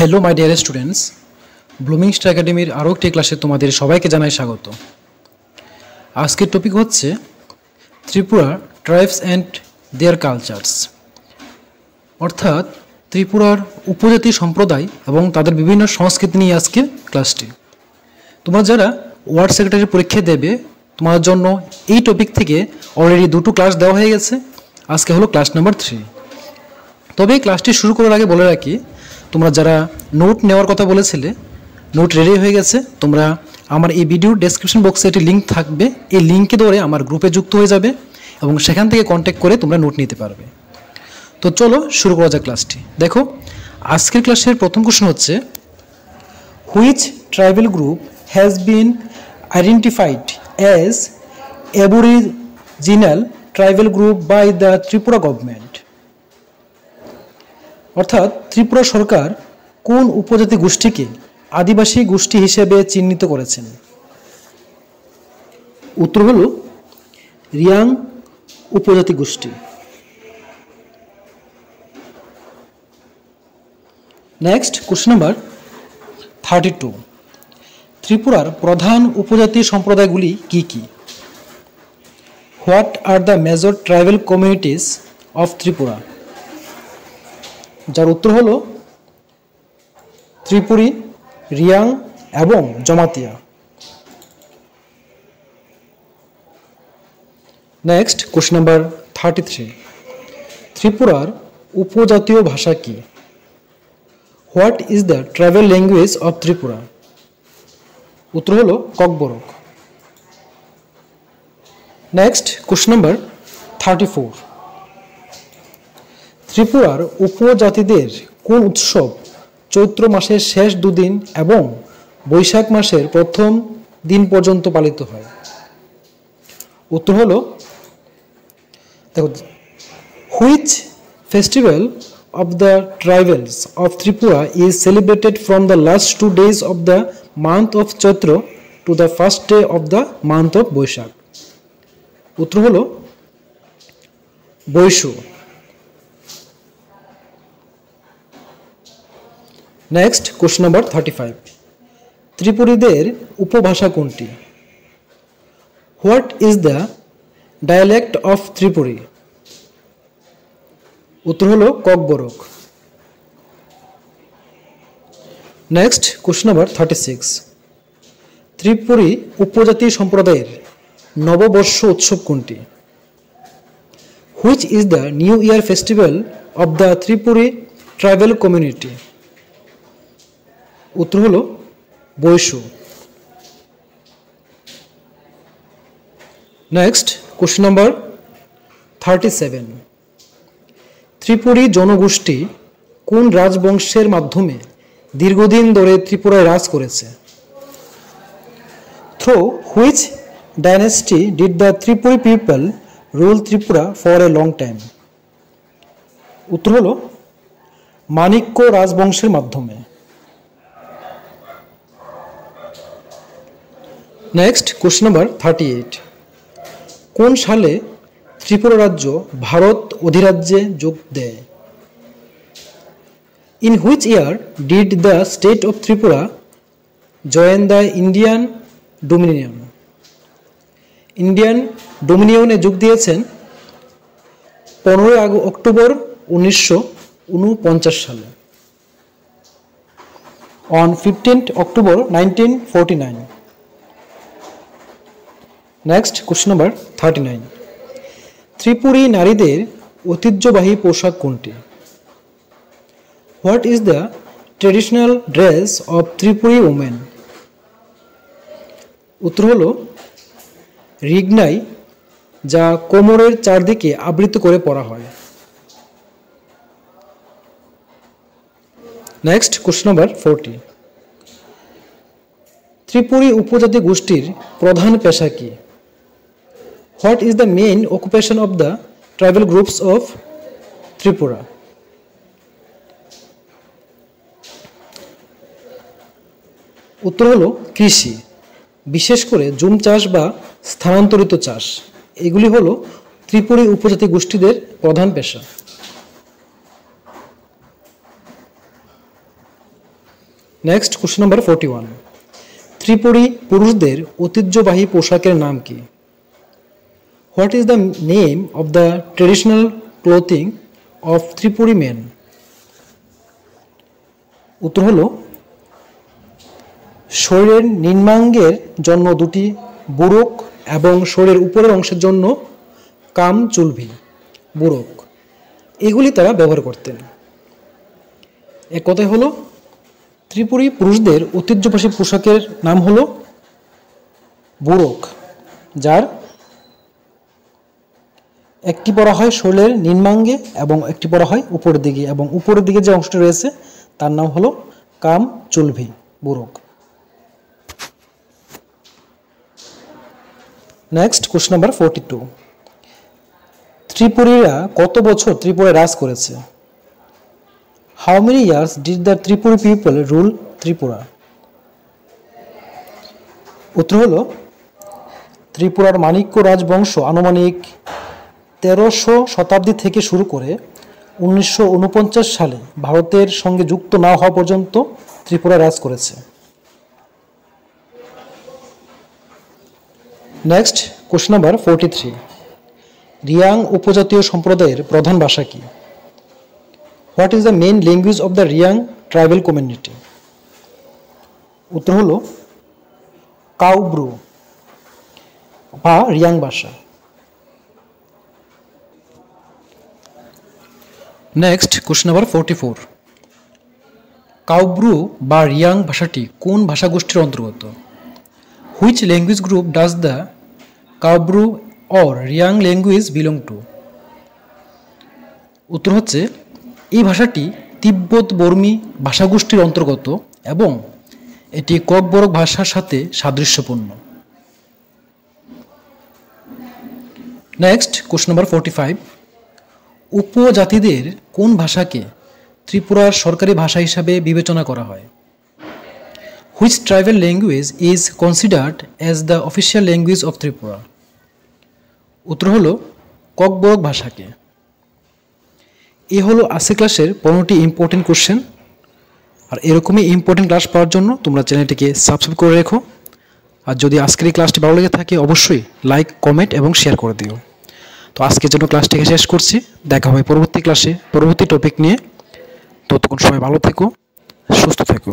Hello my dear students, blooming star একাডেমির আরও একটি ক্লাসে তোমাদের সবাইকে জানাই স্বাগত। আজকের টপিক হচ্ছে Tripura tribes and their cultures, অর্থাৎ ত্রিপুরার উপজাতি সম্প্রদায় এবং তাদের বিভিন্ন সংস্কৃতি নিয়ে আজকের ক্লাসটি। তোমরা যারা ওয়ার্ড সেক্রেটারি পরীক্ষা দেবে, তোমাদের জন্য এই টপিক থেকে অলরেডি দুটো ক্লাস দেওয়া হয়ে গেছে। আজকে হলো ক্লাস নাম্বার 3। তবে এই ক্লাসটি শুরু করার আগে বলে রাখি, তোমরা যারা নোট নেওয়ার কথা বলেছিলে, নোট রেডি হয়ে গেছে। তোমরা আমার এই ভিডিওর ডেসক্রিপশন বক্সে একটি লিঙ্ক থাকবে, এই লিঙ্কে ধরে আমার গ্রুপে যুক্ত হয়ে যাবে এবং সেখান থেকে কন্ট্যাক্ট করে তোমরা নোট নিতে পারবে। তো চলো শুরু করা যাক ক্লাসটি। দেখো, আজকের ক্লাসের প্রথম কোশ্চেন হচ্ছে, which tribal group has been identified as aboriginal tribal group by the Tripura government. অর্থাৎ ত্রিপুরা সরকার কোন উপজাতি গোষ্ঠীকে আদিবাসী গোষ্ঠী হিসেবে চিহ্নিত করেছেন? উত্তর হল রিয়াং উপজাতি গোষ্ঠী। নেক্সট কোশ্চেন নাম্বার 32, ত্রিপুরার প্রধান উপজাতি সম্প্রদায়গুলি কি কি? What are the major tribal communities of Tripura? যার উত্তর হলো ত্রিপুরী, রিয়াং এবং জমাতিয়া। নেক্সট কোশ্চেন নাম্বার 33, ত্রিপুরার উপজাতীয় ভাষা কি? What is the tribal language of Tripura? উত্তর হলো ককবরক। নেক্সট কোশ্চেন নাম্বার 34, ত্রিপুরার উপজাতিদের কোন উৎসব চৈত্র মাসের শেষ দুদিন এবং বৈশাখ মাসের প্রথম দিন পর্যন্ত পালিত হয়? উত্তর হলো, দেখো, which festival of the tribals of Tripura is celebrated from the last 2 days of the month of Chaitra to the first day of the month of Boishak? উত্তর হলো বৈশু। নেক্সট কোশ্চেন নাম্বার 35, ত্রিপুরীদের উপভাষা কোনটি? What is the dialect of Tripuri? উত্তর হলো Kokborok. Next question number 36, Tripuri উপজাতি সম্প্রদায়ের নববর্ষ উৎসব কোনটি? Which is the new year festival of the Tripuri tribal community? উত্তর হলো Baishu. Next question number 37, Tripuri জনগোষ্ঠী কোন রাজবংশের মাধ্যমে দীর্ঘদিন ধরে ত্রিপুরায় রাজ করেছে? Through which dynasty did the Tripuri people rule Tripura for a long time? উত্তর হলো মাণিক্য রাজবংশের মাধ্যমে। নেক্সট কোশ্চেন নাম্বার 38, কোন সালে ত্রিপুরা রাজ্য ভারত অধিরাজ্যে যোগ দেয়? In which year did the state of Tripura join the Indian dominion? Indian ডোমিনিয়নে যোগ দিয়েছেন 15 অক্টোবর 1949 সালে, on 15 October 1949। Next question number 39, Tripuri নারীদের ঐতিহ্যবাহী পোশাক কোনটি? What is the traditional dress of Tripuri women? উত্তর হলো রিগনাই, যা কোমরের চারদিকে আবৃত করে পরা হয়। নেক্সট কোশ্চেন নাম্বার 40, ত্রিপুরী উপজাতি গোষ্ঠীর প্রধান পেশা কি? What is the main occupation of the tribal groups of Tripura? উত্তর হলো কৃষি, বিশেষ করে জুম চাষ বা স্থানান্তরিত চাষ। এগুলি হলো ত্রিপুরী উপজাতি গোষ্ঠীদের প্রধান পেশা। নেক্সট কোশ্চেন নাম্বার 41, ত্রিপুরী পুরুষদের ঐতিহ্যবাহী পোশাকের নাম কি? What is the name of the traditional clothing of Tripuri men? উত্তর হলো শরীরের নিম্নাঙ্গের জন্য দুটি বুরক এবং শরীরের উপরের অংশের জন্য কাম চুলভি বুরক, এগুলি তারা ব্যবহার করতেন। এক কথায় হলো ত্রিপুরী পুরুষদের ঐতিহ্যবাহী পোশাকের নাম হলো বুরক, যার একটি পরা হয় শরীরের নিম্নাঙ্গে এবং একটি পরা হয় উপরের দিকে, এবং উপরের দিকে যে অংশটি রয়েছে তার নাম হলো কাম চুলভি বুরক। নেক্সট কোশ্চেন নাম্বার 42, ত্রিপুরীরা কত বছর ত্রিপুরায় রাজ করেছে? How many years did the Tripuri people rule Tripura? উত্তর হলো ত্রিপুরার মাণিক্য রাজবংশ আনুমানিক 1300 শতাব্দী থেকে শুরু করে 1949 সালে ভারতের সঙ্গে যুক্ত না হওয়া পর্যন্ত ত্রিপুরা রাজ করেছে। নেক্সট কোশ্চেন নাম্বার 43, রিয়াং উপজাতীয় সম্প্রদায়ের প্রধান ভাষা কি? What is the main language of the Reang tribal community? উত্তর হলো কাউব্রু বা রিয়াং ভাষা। নেক্সট কোশ্চেন নাম্বার 44, কাউব্রু বা রিয়াং ভাষাটি কোন ভাষাগোষ্ঠীর অন্তর্গত? Which language group does the Kaubru or Reang language belong to? উত্তর হচ্ছে এই ভাষাটি তিব্বত বর্মী ভাষাগোষ্ঠীর অন্তর্গত এবং এটি ককবরক ভাষার সাথে সাদৃশ্যপূর্ণ। নেক্সট কোশ্চেন নাম্বার 45, উপজাতিদের কোন ভাষাকে ত্রিপুরার সরকারি ভাষা হিসাবে বিবেচনা করা হয়? Which tribal language is considered as the official language of Tripura? উত্তর হলো ককবরক ভাষাকে। এ হলো আজকের ক্লাসের 15টি ইম্পর্টেন্ট কোশ্চেন। আর এরকমই ইম্পর্টেন্ট ক্লাস পাওয়ার জন্য তোমরা চ্যানেলটিকে সাবস্ক্রাইব করে রেখো। আর যদি আজকের এই ক্লাসটি ভালো লেগে থাকে অবশ্যই লাইক, কমেন্ট এবং শেয়ার করে দিও। তো আজকের জন্য ক্লাসটিকে শেষ করছি। দেখা হবে পরবর্তী ক্লাসে পরবর্তী টপিক নিয়ে। ততক্ষণ সবাই ভালো থেকো, সুস্থ থেকো।